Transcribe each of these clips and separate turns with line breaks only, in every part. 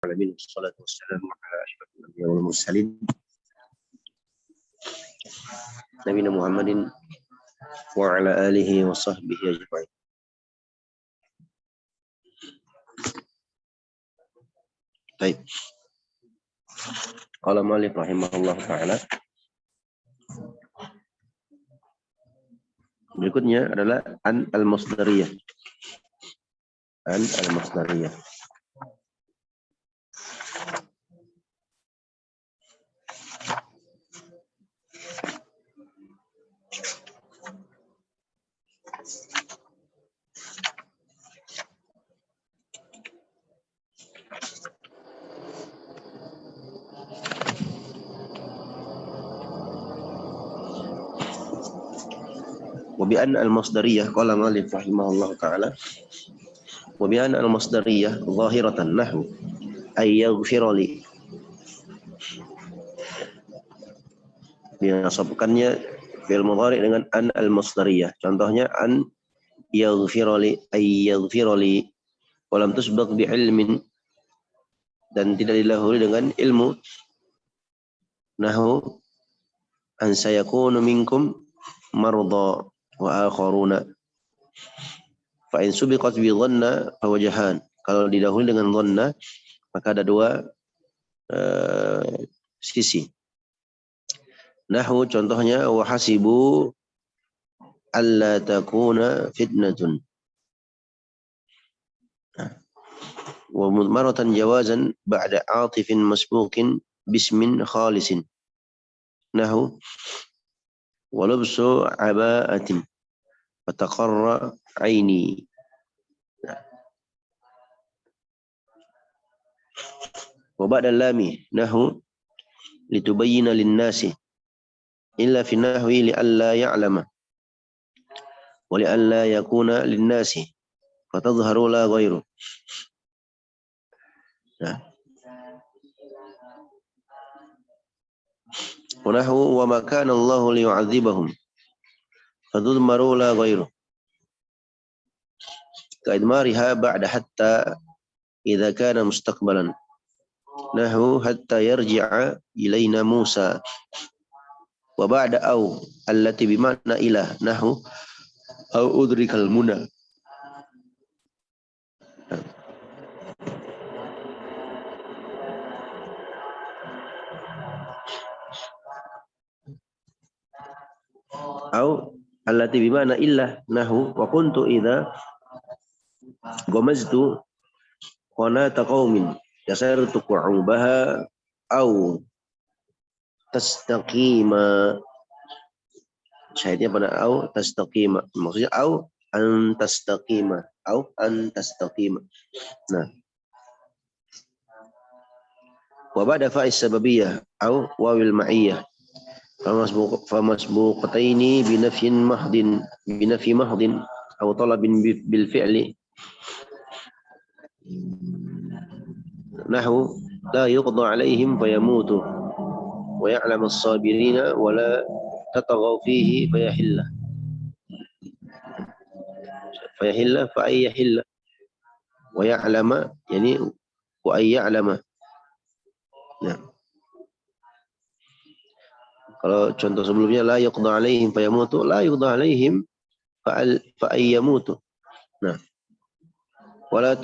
العالمين والصلاة والسلام على أشرف الأنبياء والمرسلين نبينا محمد وعلى آله وصحبه أجمعين. Baik. Qala Malik rahimahullah ta'ala. Berikutnya adalah an al-masdariyah. An al-masdariyah. وبأن المصدرية قال مالك رحمه الله تعالى وبأن المصدرية ظاهرة نحو أي يغفر لي dinasabkannya fi'il mudhari dengan an al-masdariyah. Contohnya an yaghfir li ay yaghfir li wa lam tusbaq bi ilmin, dan tidak dilahului dengan ilmu. Nahu an sayakunu minkum marda wa akharuna fa in subiqat bi dhanna fa wajhan. Kalau didahului dengan dhanna maka ada dua sisi. Nahu contohnya wa hasibu alla takuna fitnatun wa maratan jawazan ba'da atifin masbuqin bismin khalisin. Nahu wa lubsu aba'atin wa taqarra aini. Wa ba'da lami nahu litubayyina lin-nasi illa fi nahwi li'alla ya'lama wa li'alla yakuna lin-nasi fatadhharu la ghairu. Wa nahwu wa ma kana Allahu liyu'adzibahum fatadhmaru la ghairu ka'idmariha ba'da hatta idza kana mustaqbalan. Nahwu hatta yarji'a ilaina Musa. Wa ba'da au allati bimakna ilah nahu au udrikal muna. Au allati bimakna ilah nahu wa kuntu idza ghamaztu qanata qaumin yasartu qu'ubaha au tastaqima. Syahidnya pada au tastaqima, maksudnya au an tastaqima, au an tastaqima. Nah, wa ba'da fa'is sababiyah au wawil ma'iyah famasbuqataini binafyin mahdin binafi mahdin au talabin bil fi'li nahu la yuqda alaihim fayamutu wa ya'lamu as-sabirina wa la tataghaw fihi fayahilla fa ay yahilla wa ya'lama, yani wa ay ya'lama. Nah, kalau contoh sebelumnya la yuqda alaihim fayamutu, la yuqda alaihim fa ay yamutu. Nah, wala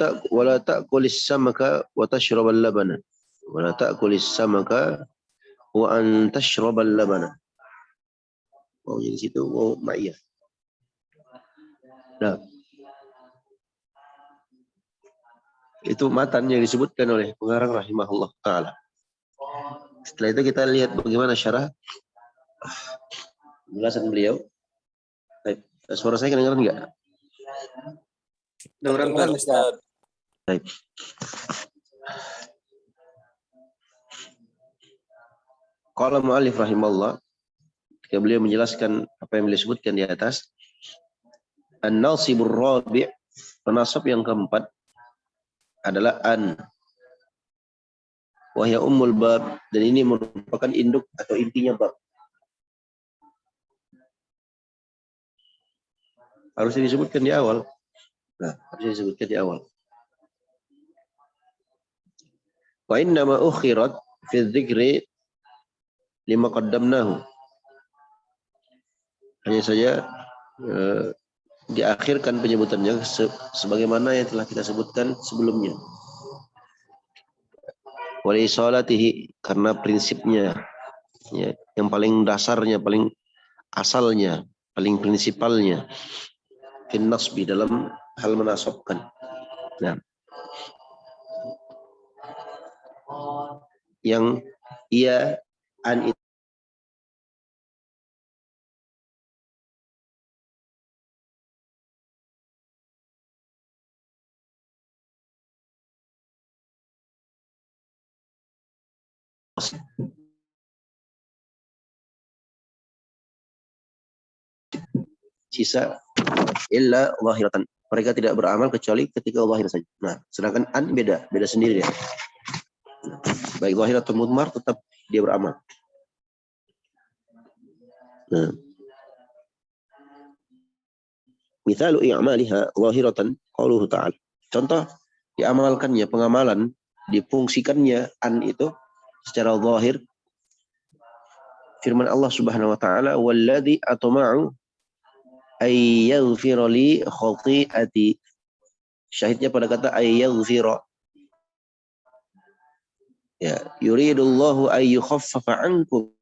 ta'kulis samaka wa tashrabal labana, wala ta'kulis samaka wa an tashrabal labana. Oh, jadi situ oh ma'iyah. Nah, itu matan yang disebutkan oleh pengarang rahimahullah ta'ala. Setelah itu kita lihat bagaimana syarah penjelasan beliau. Baik. Suara saya kedengaran enggak?
Dengaran Ustaz.
Baik. Qala mu'allif rahimahullah, ketika beliau menjelaskan apa yang beliau sebutkan di atas, an-nasibur rabi', penasab yang keempat adalah an. Wahya ummul bab, dan ini merupakan induk atau intinya bab. Harusnya disebutkan di awal. Nah, harusnya disebutkan di awal. Wa innama ukhirat fi dzikri lima qaddamnahu. Hanya saja diakhirkan penyebutannya sebagaimana yang telah kita sebutkan sebelumnya. Wali salatihi, karena prinsipnya, ya, yang paling dasarnya, paling asalnya, paling prinsipalnya, fin nasbi, dalam hal menasabkan. Nah, yang ia an itu sisa illa zahiratan. Mereka tidak beramal kecuali ketika zahir saja. Nah, sedangkan an beda sendiri ya. Baik zahir atau mudmar tetap dia beramal. Nah, mithalu i'maliha zahiratan qauluhu ta'ala. Contoh diamalkannya, pengamalan, difungsikannya an itu secara zahir, firman Allah Subhanahu wa taala, "Walladzi atma'u ay yaghfira li khati'ati." Syahidnya pada kata ay yaghfira. Ya, yuridullahu ay yukhaffafa 'ankum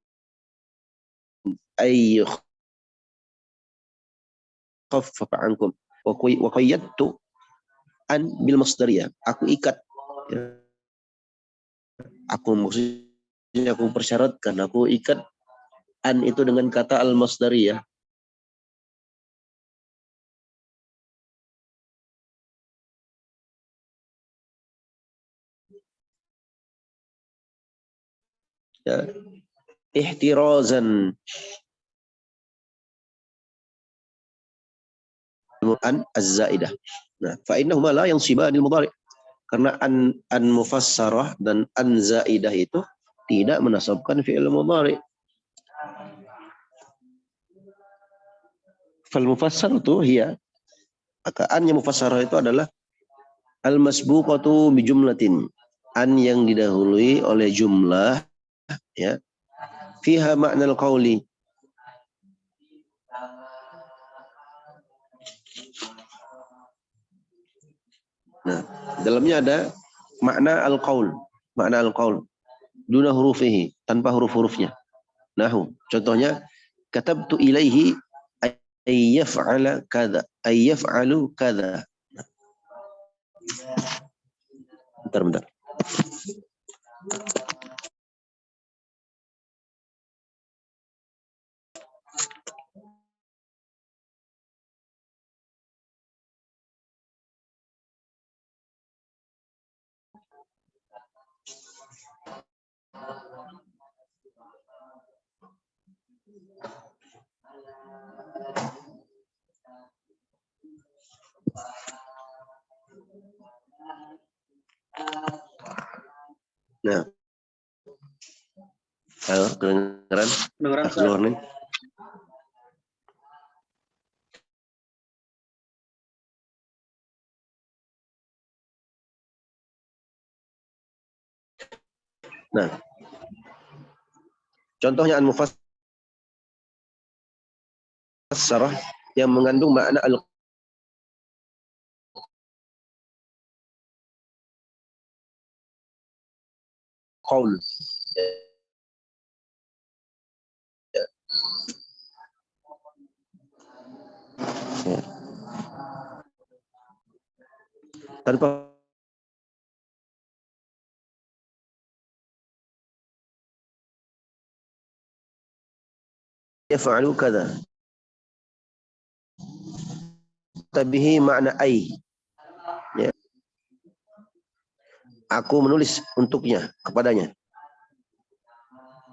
ay yukhaffafa 'ankum wa qayyadtu an bil masdariyah. Aku ikat, ya. Aku maksudnya aku persyaratkan, aku ikat an itu dengan kata al masdariyah. Ya, ihtirazan an az-zaidah. Nah, fa innahuma la yansibanil mudhari'. Karena an mufassarah dan an zaidah itu tidak menasabkan fi'il mudhari'. Fal mufassar itu hiya, maka an yang mufassarah itu adalah al masbuqatu bi jumlatin, an yang didahului oleh jumlah, ya, fiha ma'nal qauli, nah, dalamnya ada makna al-qaul, duna hurufihi, tanpa huruf-hurufnya. Nahu, contohnya katabtu ilaihi ay yaf'ala kadza, ay yaf'alu kadza. Bentar. Nah, halo, kedengeran? Kedengeran. Nah, contohnya an mufassarah yang mengandung makna al-qaul. Ya. Tanpa yaf'alu kadza, tabihi makna ai, ya. Aku menulis untuknya, kepadanya,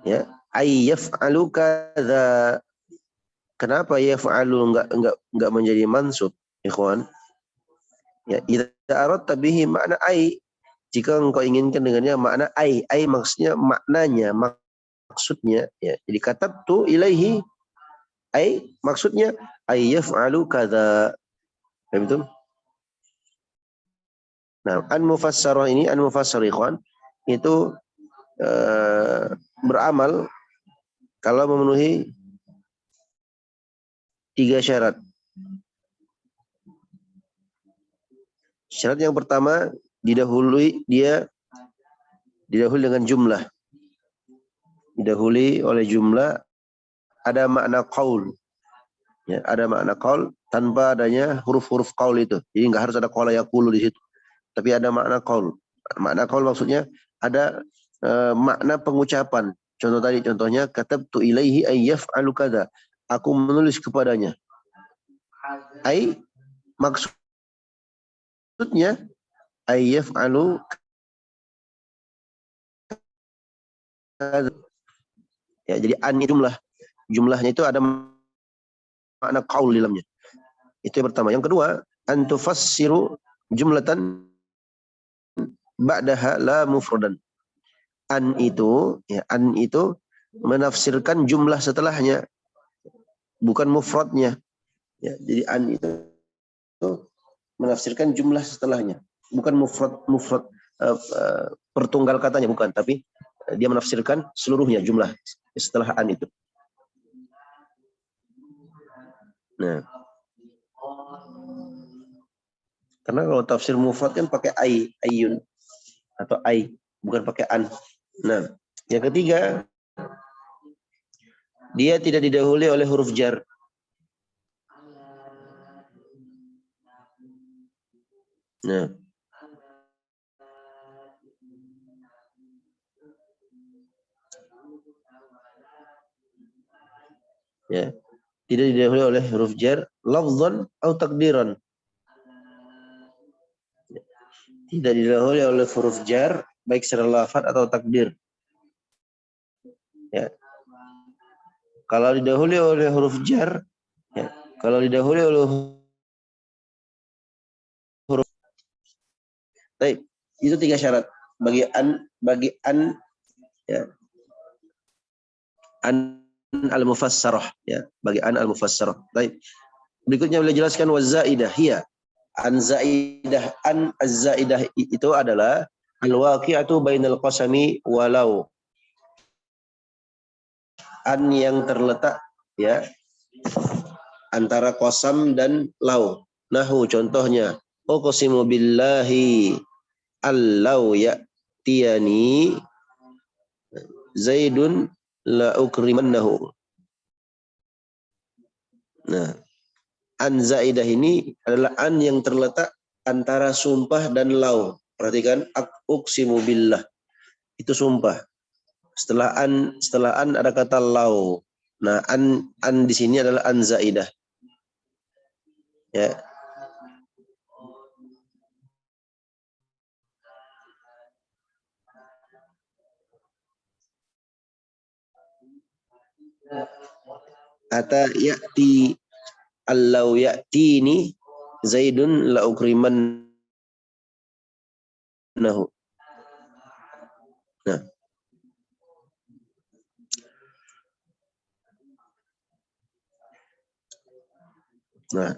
ya, ay yaf'alu kadza. Kenapa yaf'alu enggak menjadi mansub, ikhwan? Ya, idza aradta bihi makna ai, jika engkau inginkan dengannya makna ai maksudnya maknanya, maksudnya, ya. Jadi katabtu ilaihi ai maksudnya ay yaf'alu kadza. Betul? Nah, an mufassarah ini, an mufassar, ikhwan, itu beramal kalau memenuhi 3 syarat. Syarat yang pertama, didahului dengan jumlah. Didahului oleh jumlah, ada makna qaul. Ya, ada makna qaul tanpa adanya huruf-huruf qaul itu. Jadi enggak harus ada qala yaqulu di situ. Tapi ada makna qaul. Makna qaul maksudnya ada makna pengucapan. Contohnya katabtu ilaihi ay yaf'alu kadza. Aku menulis kepadanya. Ai maksudnya ay yaf'alu kadza. Ya, jadi an itu jumlahnya itu ada makna qaul di dalamnya. Itu yang pertama. Yang kedua, an tufassiru jumlatan ba'daha la mufradan. An itu menafsirkan jumlah setelahnya, bukan mufradnya. Ya, jadi an itu menafsirkan jumlah setelahnya, bukan mufrad pertunggal katanya, bukan, tapi dia menafsirkan seluruhnya jumlah setelah an itu. Nah, karena kalau tafsir mufrad kan pakai ayun atau ai, bukan pakai an. Nah, yang ketiga, dia tidak didahului oleh huruf jar. Nah, ya, tidak didahului oleh huruf jar, lafzan atau takdiran. Tidak didahului oleh huruf jar, baik secara lafaz atau takdir. Ya. Kalau didahului oleh huruf jar, ya. Kalau didahului oleh huruf, baik, itu 3 syarat bagi an, ya. An al-mufassarah, ya, bagi an al-mufassarah. Baik. Berikutnya beliau jelaskan wazaidah hiya. An zaidah, an az-zaidah itu adalah al-waqi'atu bainal qasami walau. An yang terletak, ya, antara qasam dan lau. Nahu, contohnya, uqsimu billahi allau ya'tiyani Zaidun la ukrimannahu. Nah, an zaidah ini adalah an yang terletak antara sumpah dan lau. Perhatikan, uqsimu billah. Itu sumpah. Setelah an ada kata lau. Nah, an di sini adalah an zaidah. Ya. Ata ya'ti allau ya'tini Zaidun la ukrimannahu. Nah. Nah.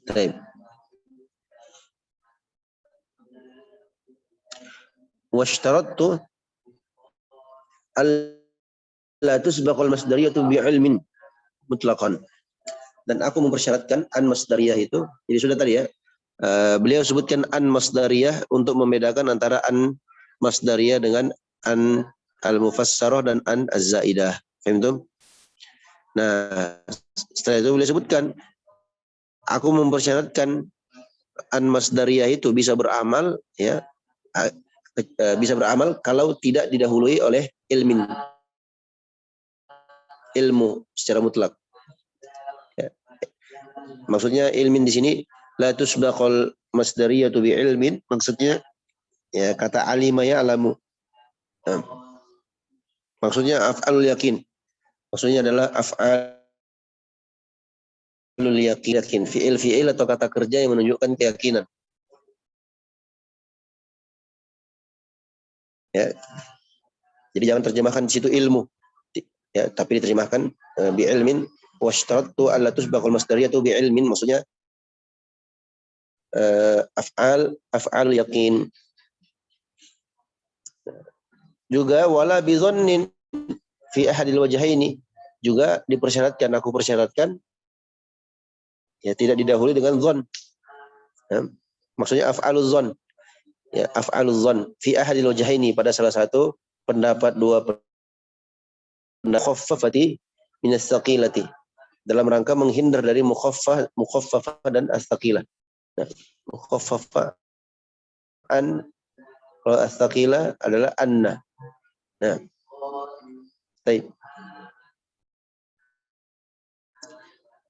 Baik. Washtarattu alla tusbaqal masdariyatu bi'ilmin mutlaqan. Dan aku mempersyaratkan an masdariyah itu, jadi sudah tadi ya, beliau sebutkan an masdariyah untuk membedakan antara an masdariyah dengan an al-mufassarah dan an az-zaidah. Paham itu? Nah, setelah itu beliau sebutkan, aku mempersyaratkan an masdariyah itu bisa beramal, ya, bisa beramal kalau tidak didahului oleh ilmu secara mutlak. Ya. Maksudnya ilmin di sini la tusbaqal masdariyatu bi ilmin, maksudnya ya kata alima ya'lamu. Maksudnya af'alul yakin. Maksudnya adalah af'alul yakin, fi'il atau kata kerja yang menunjukkan keyakinan. Ya. Jadi jangan terjemahkan di situ ilmu. Ya, tapi diterjemahkan bi ilmin washtaratu alla tusbaqul masdariyatu bi ilmin, maksudnya af'al yakin. Juga wala bi dhannin fi ahadil wajhaini, juga aku persyaratkan ya tidak didahului dengan dhon. Ya, maksudnya af'aluz dhon. Ya, af'aluz dhon fi ahadil wajhaini, pada salah satu pendapat dua mukhaffafati min as-saqilati, dalam rangka menghindar dari mukhaffafah dan as-saqilah. Nah, mukhaffafah an, kalau as-saqilah adalah anna. Nah, baik.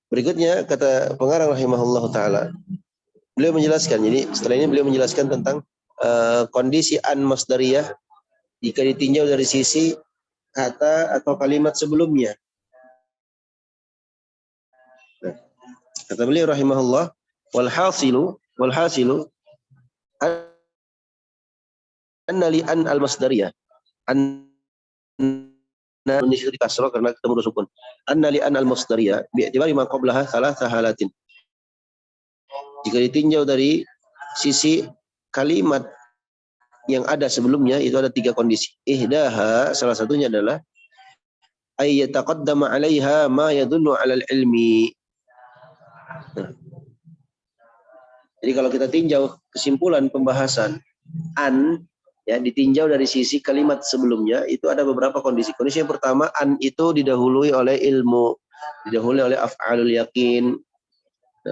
Berikutnya kata pengarang rahimahullah taala, beliau menjelaskan, jadi setelah ini beliau menjelaskan tentang kondisi an masdariyah jika ditinjau dari sisi kata atau kalimat sebelumnya. Nah, kata beliau rahimahullah, walhasilu anna li an al masdariyah, ini di kasrah karena ketemu sukun. Anna li an al masdariyah bi'tibari ma qablaha thalatha halatin. Jika ditinjau dari sisi kalimat yang ada sebelumnya, itu ada 3 kondisi. Ihdaha, salah satunya adalah ay yataqaddama 'alaiha ma yadullu 'ala al-ilmi. Nah, jadi kalau kita tinjau kesimpulan pembahasan an, ya, ditinjau dari sisi kalimat sebelumnya, itu ada beberapa kondisi. Kondisi yang pertama, an itu didahului oleh ilmu, didahului oleh af'alul yakin.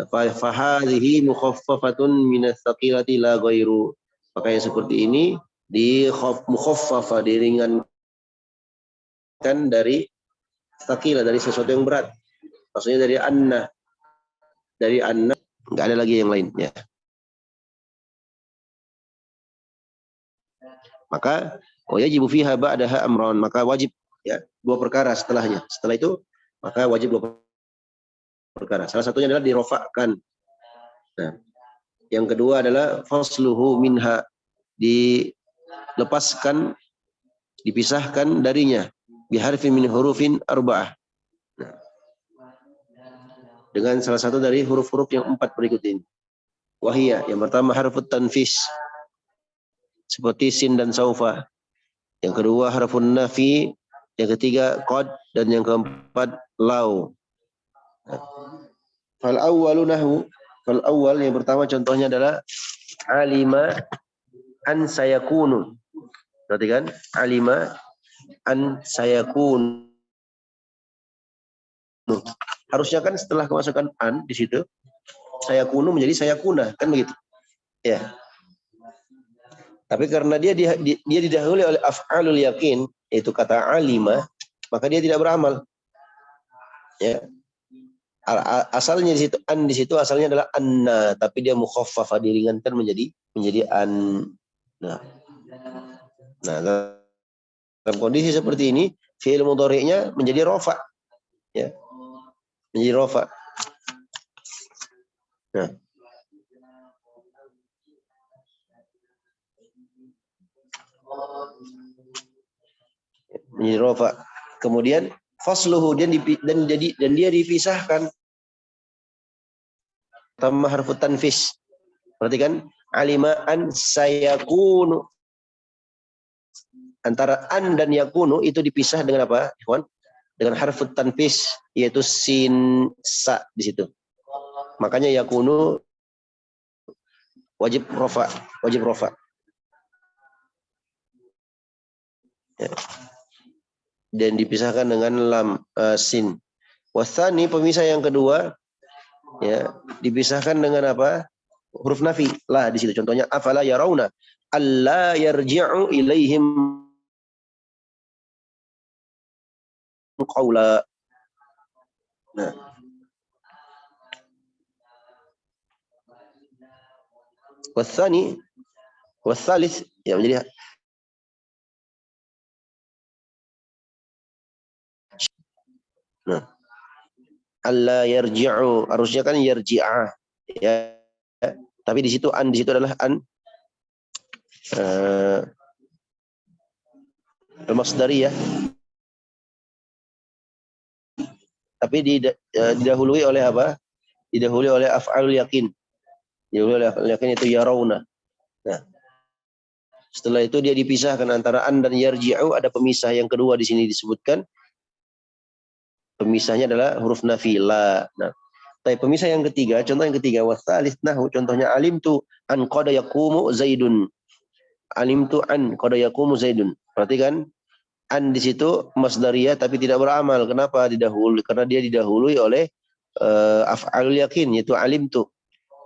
Fa hadhihi mukhaffafatun minas thaqilati la ghairu. Maka yang seperti ini di mukhaffafa, diringankan dari thaqilah, dari sesuatu yang berat. Maksudnya dari anna enggak ada lagi yang lain, ya. Maka yajibu fiha ba'daha amran, maka wajib, ya, 2 perkara setelahnya. Setelah itu maka wajib 2 perkara. Salah satunya adalah dirofakkan. Nah, yang kedua adalah fasluhu minha, dilepaskan, dipisahkan darinya, biharfin min hurufin arba'ah. Nah, dengan salah satu dari huruf-huruf yang 4 berikut ini. Wahiyah, yang pertama harfut tanfis, seperti sin dan saufa. Yang kedua harfun nafi, yang ketiga qad, dan yang keempat lau. Fal awwalu nahu, fal awwal yang pertama contohnya adalah alima an sayakunu. Perhatikan, alima an sayakunu. Harusnya kan setelah kemasukan an di situ, sayakunu menjadi sayakuna, kan begitu. Ya. Tapi karena dia didahului oleh af'alul yakin, yaitu kata alima, maka dia tidak beramal. Ya. Asalnya di situ an, di situ asalnya adalah anna, tapi dia mukhaffafah, diringankan menjadi an. Nah, dalam kondisi seperti ini, fi'il mudhari'nya menjadi rafa. Ya. Menjadi rafa. Nah. Menjadi rafa. Kemudian fasluhu, dan dia dipisahkan tambah harfu tanfis. Perhatikan, alima an sayakunu. Antara an dan yakunu itu dipisah dengan apa, ikhwan? Dengan harfu tanfis, yaitu sin sa di situ. Makanya yakunu wajib rafa, Ya. Dan dipisahkan dengan lam, sin. Wasani, pemisah yang kedua, ya, dipisahkan dengan apa? Huruf nafi, lah di situ. Contohnya afala yarawna alla yarji'u ilaihim qawla. Nah. Wasalis, ya, menjadi Nah, alla yarji'u, harusnya kan yarji'ah. Ya. Tapi di situ adalah al-masdariyah. Tapi didahului oleh apa? Didahului oleh af'alul yakin. Didahului oleh af'alul yakin itu yarawna. Nah, setelah itu dia dipisahkan antara an dan yarji'u, ada pemisah yang kedua di sini disebutkan. Pemisahnya adalah huruf nafi la. Nah, tapi pemisah yang ketiga, contoh yang ketiga, wasalits nahu, contohnya alim tu an qad yaqumu zaidun. Alim tu an qad yaqumu zaidun. Perhatikan an di situ masdariyah tapi tidak beramal. Kenapa? Karena dia didahului oleh af'alul yakin, yaitu alim tu.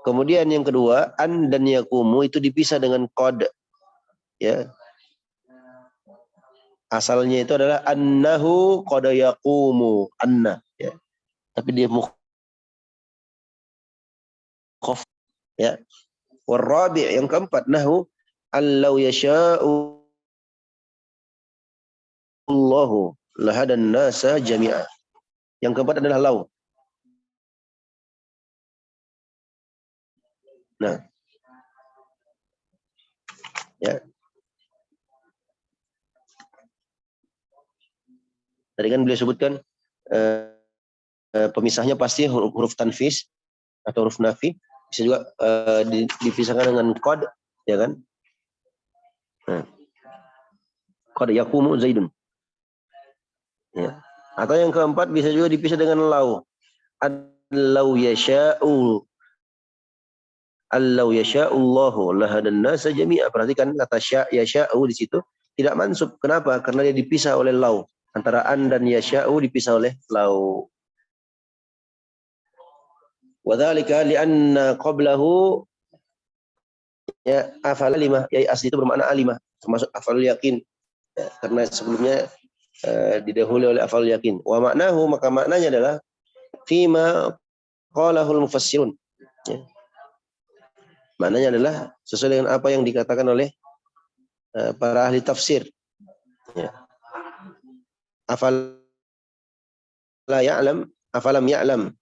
Kemudian yang kedua, an dan yaqumu itu dipisah dengan qad. Ya. Asalnya itu adalah annahu qad yaqumu, anna, ya. Tapi dia mukhaf, ya. Warabi' yang keempat, nahu allau yasha'u Allahu lahadan nasa jami'a. Yang keempat adalah lau. Nah, ya. Tadi kan beliau sebutkan pemisahnya pasti huruf tanfis atau huruf nafi, bisa juga dipisahkan dengan qad, ya kan? Nah, qad yaqumu zaidun. Ya. Atau yang keempat bisa juga dipisah dengan lau. Allau yasha'u Allahu lahadan nasa jami'a. Perhatikan kata yasha'u di situ tidak mansub. Kenapa? Karena dia dipisah oleh lau. Antara an dan yasha'u dipisah oleh lau. Wadzalika li'anna qablahu ya afal alimah. Ya asli itu bermakna alimah, termasuk afalul yakin. Ya, karena sebelumnya didahului oleh afalul yakin. Wa maknahu, maka maknanya adalah fima qalahul mufassirun. Ya. Maknanya adalah sesuai dengan apa yang dikatakan oleh para ahli tafsir. Ya. Afalam ya'lam.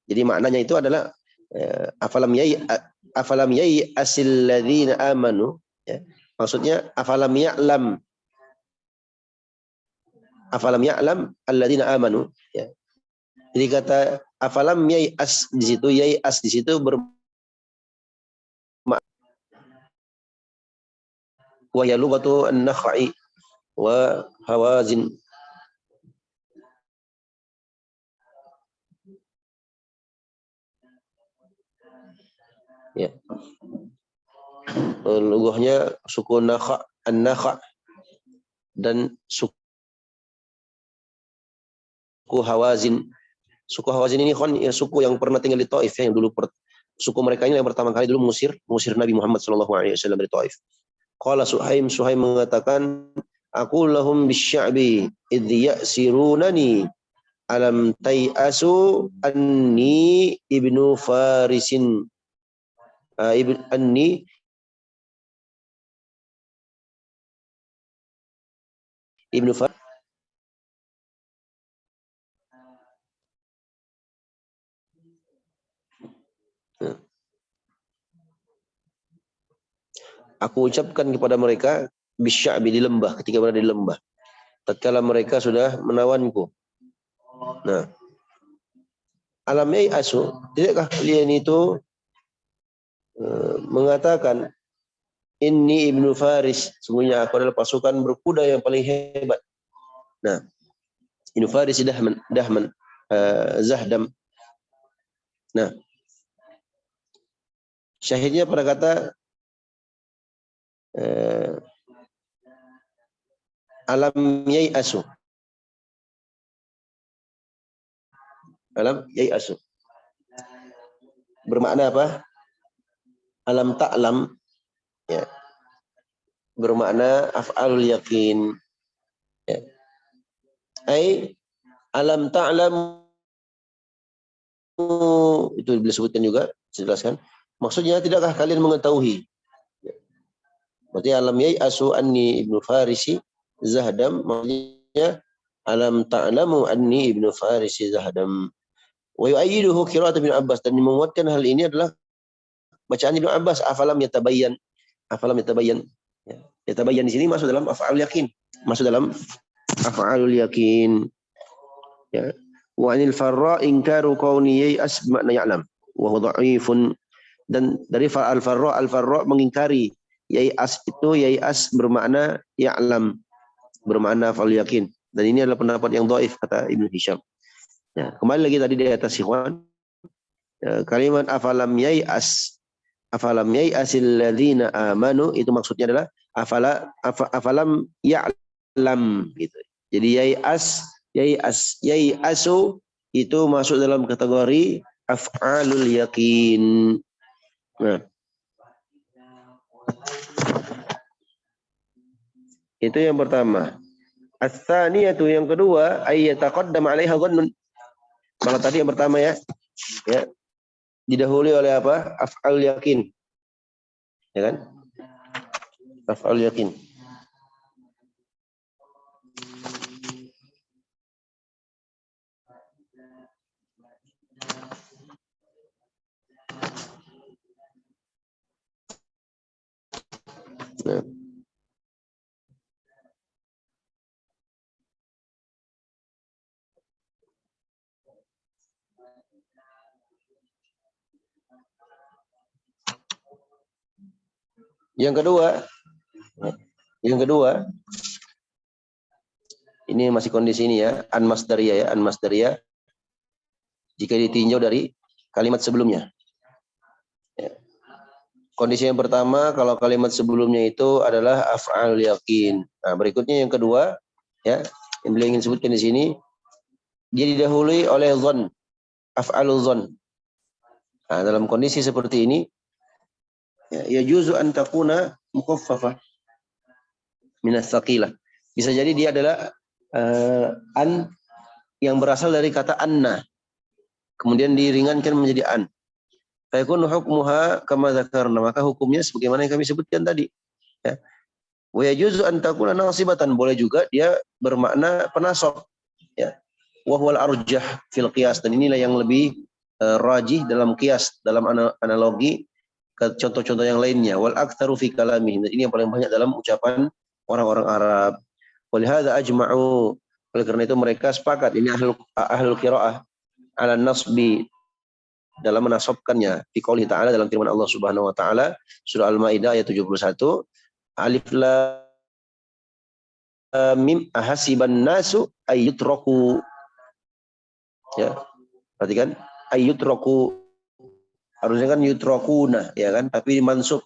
Jadi maknanya itu adalah afalam yai asil ladzina amanu, ya. Maksudnya afalam ya'lam alladzina amanu, ya. Jadi kata afalam yai as di situ wa ya lughatu an-nakhai wa hawazin. Ya. Lughahnya suku nakha, an-nakha, dan suku hawazin. Suku hawazin ini kan ya, suku yang pernah tinggal di Taif, ya, yang dulu suku mereka ini yang pertama kali dulu mengusir Nabi Muhammad SAW dari Taif. Qala Suhaim mengatakan, aku lahum bisya'bi idh ya'sirunani alam tai'asu anni ibnu farisin anni ibnu faris. Aku ucapkan kepada mereka bisya'bi, di lembah, ketika berada di lembah, tatkala mereka sudah menawanku. Nah, alam yai'asu, tidakkah kalian itu mengatakan inni ibnu faris, sungguhnya aku adalah pasukan berkuda yang paling hebat. Nah, ibnu faris dahman zahdam. Nah, syahidnya pada kata alam yai'asu. Alam yai'asu bermakna apa? Alam ta'lam, ya, bermakna af'alul yakin, ya. Ai alam ta'lam, itu disebutkan juga, dijelaskan. Maksudnya tidakkah kalian mengetahui? Berarti alam yai'asu anni ibnu Farisi zahdam, maksudnya alam ta'lamu anni ibnu Farisi zahdam. Wa yu'ayyiduhu qira'at Ibnu Abbas, dan menguatkan hal ini adalah bacaan Ibnu Abbas, afalam yatabayyan. Afalam yatabayyan. Ya. Yatabayyan di sini masuk dalam af'alul yakin. Masuk dalam af'alul yakin. Ya. Wa anil farra inkaru kauni yai'as makna ya'lam. Wa huwa dha'ifun. Dan dari al-farra mengingkari yai'as itu, yai'as bermakna ya'lam, bermakna fal yakin. Dan ini adalah pendapat yang dhaif kata Ibnu Hisham. Ya, kembali lagi tadi di atas ikhwan, ya, kalimat afalam yai'asil ladzina amanu, itu maksudnya adalah afalam ya'lam gitu. Jadi yai'asu itu masuk dalam kategori af'alul yakin. Nah, itu yang pertama. Ats-tsaniyatu, yang kedua, ayyataqaddam 'alaiha dhannun. Kalau tadi yang pertama ya, didahului oleh apa? Af'al yakin. Ya kan? Af'al yakin. Nah. Yang kedua, ini masih kondisi ini ya, an-masdariyah jika ditinjau dari kalimat sebelumnya. Ya. Kondisi yang pertama, kalau kalimat sebelumnya itu adalah af'alul yakin. Nah, berikutnya yang kedua, ya, yang beliau ingin sebutkan di sini, dia didahului oleh dhon, af'alul dhon. Nah, dalam kondisi seperti ini, ya juzu an takuna mukhaffafah minas tsaqilah. Bisa jadi dia adalah an yang berasal dari kata anna, kemudian diringankan menjadi an. Fayakun hukmuha kama dzakarna, maka hukumnya sebagaimana yang kami sebutkan tadi. Ya. Wa yajuzu an takuna nasibatan, boleh juga dia bermakna penasab. Ya. Wa huwal arjah fil qiyas, dan inilah yang lebih rajih dalam qiyas, dalam analogi ke contoh-contoh yang lainnya. Wal aktsaru fi kalamihi, ini yang paling banyak dalam ucapan orang-orang Arab. Walihada ajma'u, oleh karena itu mereka sepakat, ini ahlul qiraah, ala nasbi, dalam menasabkannya fi qouli ta'ala, dalam firman Allah Subhanahu wa taala surah Al-Maidah ayat 71, alif lam mim ahasiban nasu ayyutraku. Ya, perhatikan, ayyutraku, harusnya kan yutrakuna, ya kan, tapi dimansub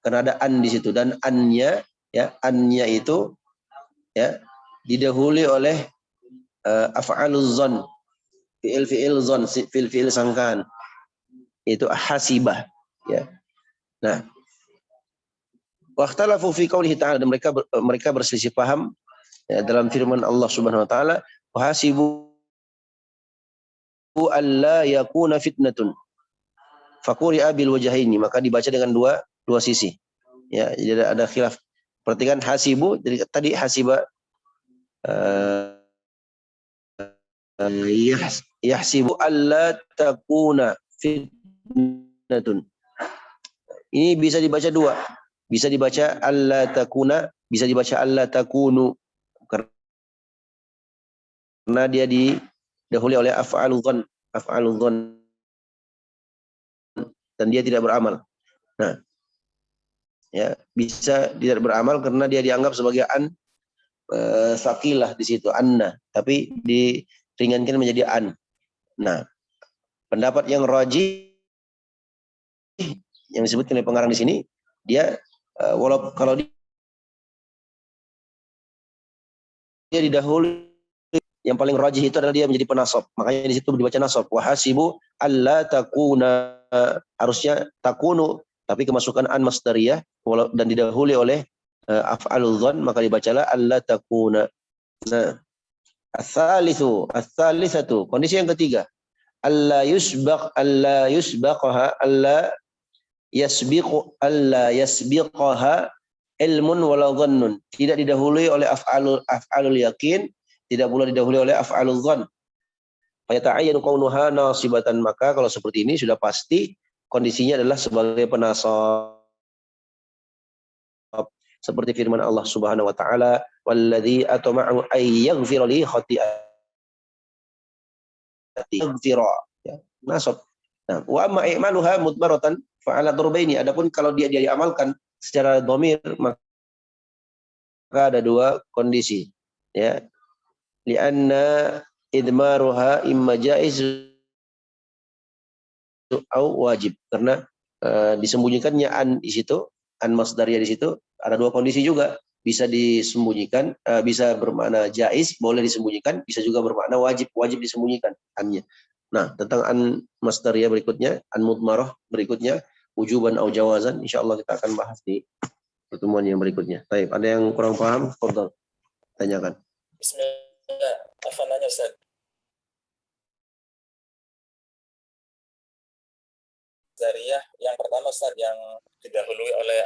karena ada an di situ, dan annya, ya, annya itu, ya, didahului oleh af'aluz zon, fi'il zon, fi'il sangkaan, itu hasibah, ya. Nah, waqtalafu fi qoulihi ta'ala, dan mereka berselisih paham, ya, dalam firman Allah Subhanahu wa taala, wa hasibu alla yakuna fitnatun faquri'a bil wajhaini, maka dibaca dengan dua sisi. Ya, jadi ada khilaf. Perhatikan hasibu, jadi tadi hasiba yahsibu alla takuna fitnatun. Ini bisa dibaca dua. Bisa dibaca alla takuna, bisa dibaca alla takunu, karena dia didahului oleh af'alul dhon, dan dia tidak beramal. Nah, ya, bisa tidak beramal karena dia dianggap sebagai an saqilah di situ, anna, tapi diringankan menjadi an. Nah, pendapat yang rajih yang disebutkan oleh pengarang di sini, dia kalau dia didahului, yang paling rajih itu adalah dia menjadi penasab. Makanya di situ dibaca nasab. Wa hasibu alla takuna, harusnya takunu, tapi kemasukan an masdariyah dan didahului oleh af'alul dhon, maka dibacalah alla takuna. Nah, ats-tsalitsatu, kondisi yang ketiga, alla yasbiqaha ilmun wala dhannun. Tidak didahului oleh af'alul yakin, tidak pula didahului oleh af'alul dhann. Fa yata'ayyanu kaunuha nasibatan, maka kalau seperti ini sudah pasti kondisinya adalah sebagai penasab. Seperti firman Allah Subhanahu wa taala, "Walladzi atma'u ay yaghfira li khati'ati yaghfira." Ya, nasab. Nah, wa amma i'maluha mudmaratan fa ala darbaini. Adapun kalau dia diamalkan secara dhamir, maka ada dua kondisi. Ya. Lianna idmaruha imma jaiz au wajib. Karena disembunyikannya an di situ, an masdariyah di situ ada dua kondisi juga. Bisa disembunyikan, bisa bermakna jaiz, boleh disembunyikan, bisa juga bermakna wajib, wajib disembunyikan annya. Nah, tentang an masdariyah berikutnya, an mudmarah berikutnya, wujuban au jawazan, insyaallah kita akan bahas di pertemuan yang berikutnya. Baik, ada yang kurang paham? Fadhal, tanyakan.
Bismillah, apa nanya Ustaz? Zariyah yang pertama Ustaz, yang didahului oleh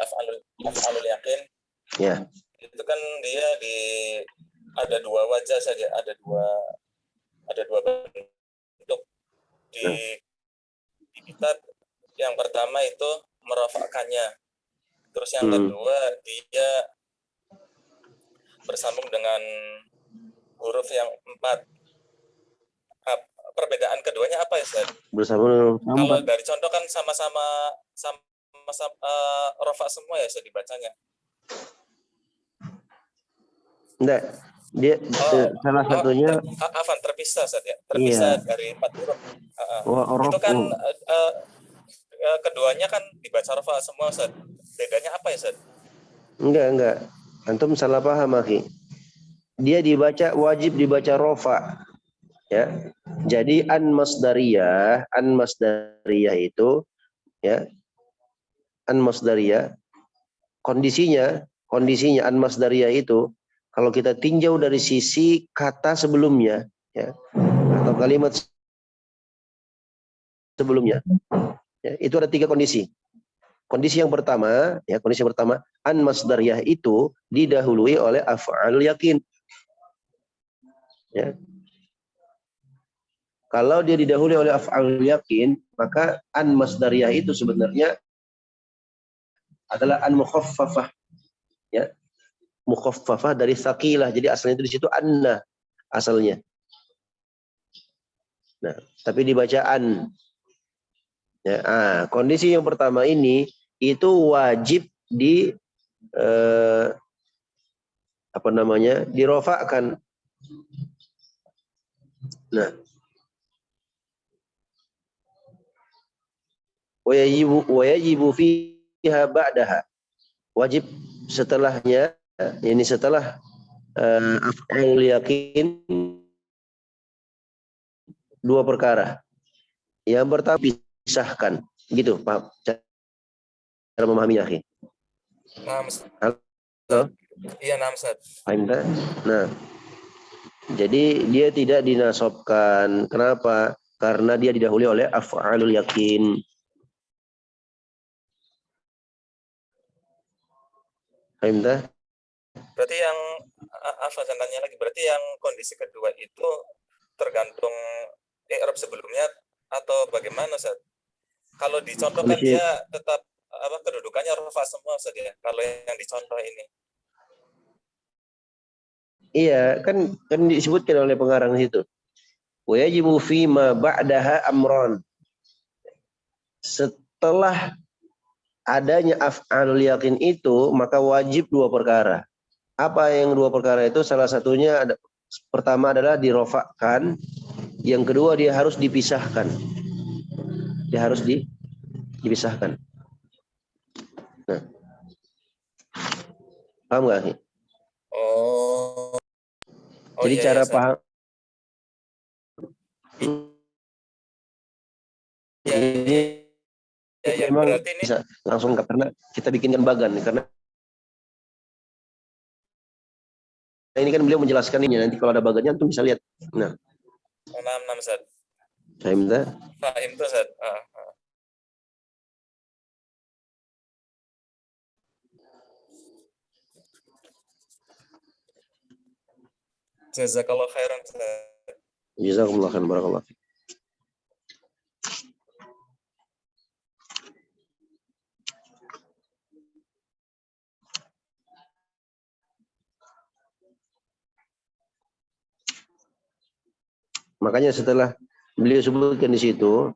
af'alul yakin.
Ya.
Itu kan dia ada dua wajah saja, ada dua bentuk di kitab. Yang pertama itu merafa'kannya. Terus yang kedua dia bersambung dengan huruf yang 4. Perbedaan keduanya apa ya, Ustaz?
Bersambung dengan
kalau dari contoh kan sama-sama rafa semua ya Ustaz dibacanya.
Enggak, dia salah satunya
terpisah Ustaz ya. Terpisah dari 4 huruf. Itu kan keduanya kan dibaca rafa semua Ustaz. Bedanya apa ya Ustaz?
Enggak. Antum salah paham, akhi. Dia dibaca wajib dibaca rofa. Ya. Jadi an masdariyah itu ya. An masdariyah kondisinya an masdariyah itu kalau kita tinjau dari sisi kata sebelumnya ya atau kalimat sebelumnya ya, itu ada 3 kondisi. Kondisi yang pertama, an masdariyah itu didahului oleh af'alul yakin. Ya. Kalau dia didahului oleh af'alul yakin, maka an masdariyah itu sebenarnya adalah an mukhaffafah. Ya. Mukhaffafah dari saqilah. Jadi asalnya itu di situ anna asalnya. Nah, tapi dibaca an. Ya, kondisi yang pertama ini itu wajib dirofakkan. Nah, wajibu fiha ba'daha. Wajib setelahnya, ini setelah af'alul yakin 2 perkara. Yang pertama pisahkan, gitu, paham? Cara memahaminya, akhi. Halo?
Iya, Ustaz.
Nah, jadi dia tidak dinasobkan. Kenapa? Karena dia didahului oleh af'alul yakin. Paham tak?
Berarti yang tanya lagi, berarti yang kondisi kedua itu tergantung i'rab sebelumnya atau bagaimana, Ustaz? Kalau dicontohkan dia tetap kedudukannya rafa semua saja kalau yang dicontoh ini.
Iya, kan disebutkan oleh pengarang situ. Wajibu fi ma ba'daha amron. Setelah adanya af'alul yakin itu, maka wajib 2 perkara. Apa yang 2 perkara itu? Salah satunya pertama adalah dirofakkan, yang kedua dia harus dipisahkan. Dia harus dipisahkan. Nah. Paham nggak? Jadi
iya,
cara
iya,
paham ini memang ini bisa langsung karena kita bikinkan bagan karena ini kan beliau menjelaskan ini, nanti kalau ada bagannya antum bisa lihat. Nah.
Ustaz.
Paham tak?
Paham tuh, Ustaz. Jazakallah khairan, Ustaz.
Jazakumullah khairan, barakallah. Makanya setelah beliau sebutkan di situ,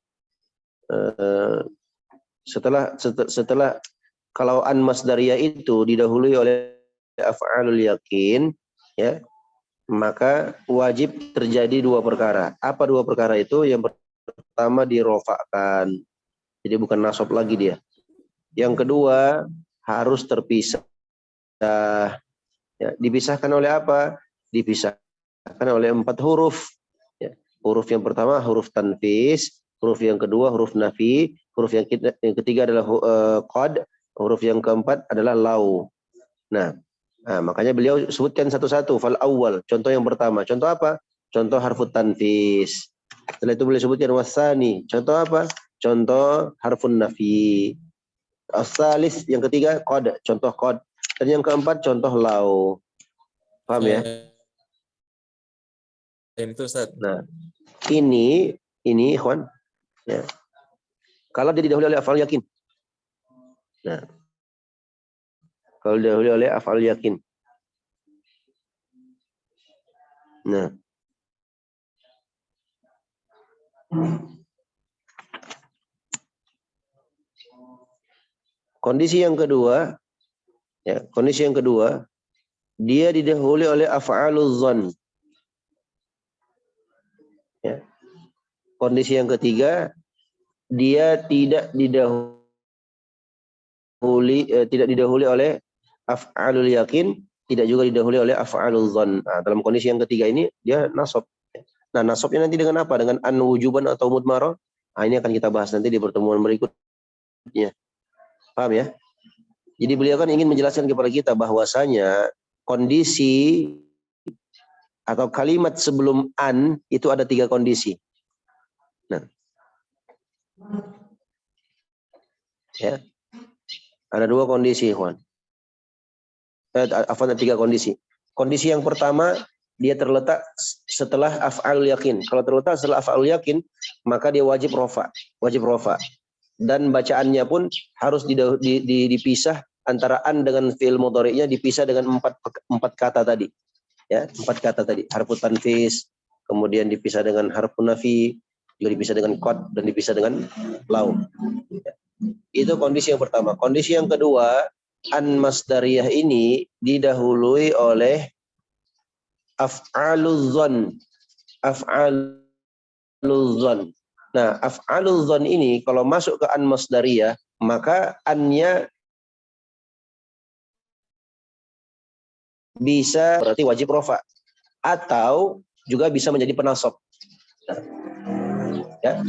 setelah kalau an masdariyah itu didahului oleh af'alul yakin, ya, maka wajib terjadi dua perkara. Apa dua perkara itu? Yang pertama dirofakkan, jadi bukan nasab lagi dia. Yang kedua harus terpisah. Ya, dipisahkan oleh apa? Dipisahkan oleh 4 huruf. Ya. Huruf yang pertama huruf tanfis, huruf yang kedua huruf nafi, huruf yang ketiga adalah qad, huruf yang keempat adalah lau. Nah, makanya beliau sebutkan satu-satu. Fal awal, contoh yang pertama. Contoh apa? Contoh harfut tanfis. Setelah itu beliau sebutkan wasani. Contoh apa? Contoh harfun nafi. Asalis, yang ketiga qad, contoh qad. Dan yang keempat contoh lau. Paham ya?
Itu Ustaz.
Nah, ini ikhwan, ya. Kalau dia didahului oleh af'al yakin. Nah, kalau didahului oleh af'al yakin. Nah, kondisi yang kedua, ya, kondisi yang kedua, dia didahului oleh af'alul dzan. Ya. Kondisi yang ketiga, dia tidak didahului oleh af'alul yakin, tidak juga didahului oleh af'alul dzan. Nah, dalam kondisi yang ketiga ini dia nasab. Nah, nasabnya nanti dengan apa? Dengan an wujuban atau mudmarah. Nah, ini akan kita bahas nanti di pertemuan berikutnya. Paham ya? Jadi beliau kan ingin menjelaskan kepada kita bahwasanya kondisi atau kalimat sebelum an itu ada 3 kondisi. Nah, ya, ada 2 kondisi, ikhwan. Ada 3 kondisi. Kondisi yang pertama, dia terletak setelah af'al yakin. Kalau terletak setelah af'al yakin, maka dia wajib rofa. Dan bacaannya pun harus dipisah antara an dengan fi'il mudhari'nya, dipisah dengan 4 kata tadi. Ya, 4 kata tadi. Harfut tanfis, kemudian dipisah dengan harfun nafi, juga dipisah dengan qad, dan dipisah dengan lau. Ya. Itu kondisi yang pertama. Kondisi yang kedua, an masdariyah ini didahului oleh af'alul dzan. Nah, af'alul dzan ini kalau masuk ke an masdariyah, maka annya bisa berarti wajib rofa atau juga bisa menjadi penasab. Ya.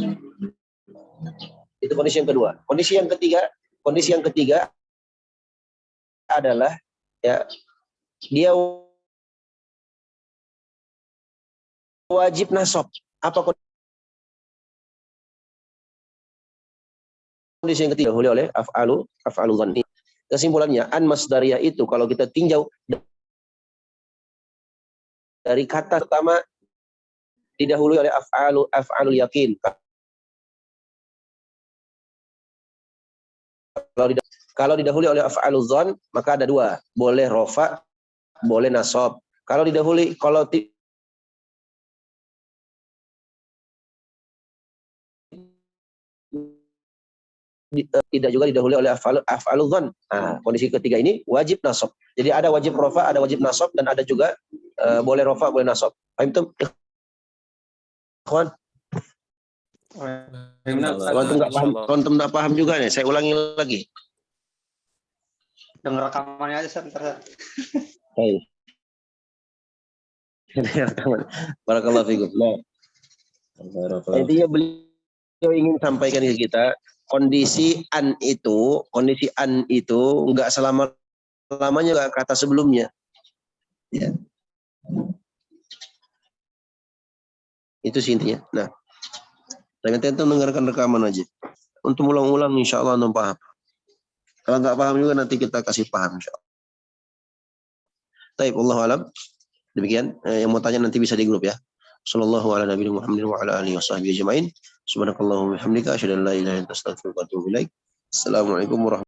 Itu kondisi yang kedua. Kondisi yang ketiga adalah, ya, dia wajib nasab. Apa kondisi yang ketiga? Oleh af'alul dzan. Kesimpulannya, an masdariyah itu kalau kita tinjau dari kata pertama didahului oleh af'alul yakin. Kalau didahului oleh af'alul dzan, maka ada 2, boleh rofa, boleh nasab. Kalau tidak juga didahului oleh af'alul dzan. Nah, kondisi ketiga ini wajib nasab. Jadi ada wajib rofa, ada wajib nasab, dan ada juga boleh rofa, boleh nasab. Paham itu? Ikhwan? Konten enggak paham juga nih. Saya ulangi lagi.
Dengar rekamannya aja sebentar.
Baik. Barakallahu fikum. Nah, intinya beliau ingin sampaikan ke kita, kondisi an itu enggak selama-lamanya enggak kata sebelumnya. Ya. Itu sih intinya. Nah, nanti antum dengarkan rekaman aja. Untuk ulang-ulang insyaallah antum paham. Kalau enggak paham juga nanti kita kasih paham insyaallah. Baik, wallahu alam. Demikian, yang mau tanya nanti bisa di grup ya. Sallallahu ala nabiyina Muhammadin wa ala alihi washabbihi ajma'in. Subhanakallahumma wa bihamdika asyhadu an la ilaha illa anta astaghfiruka wa atubu ilaik. Assalamualaikum warahmatullahi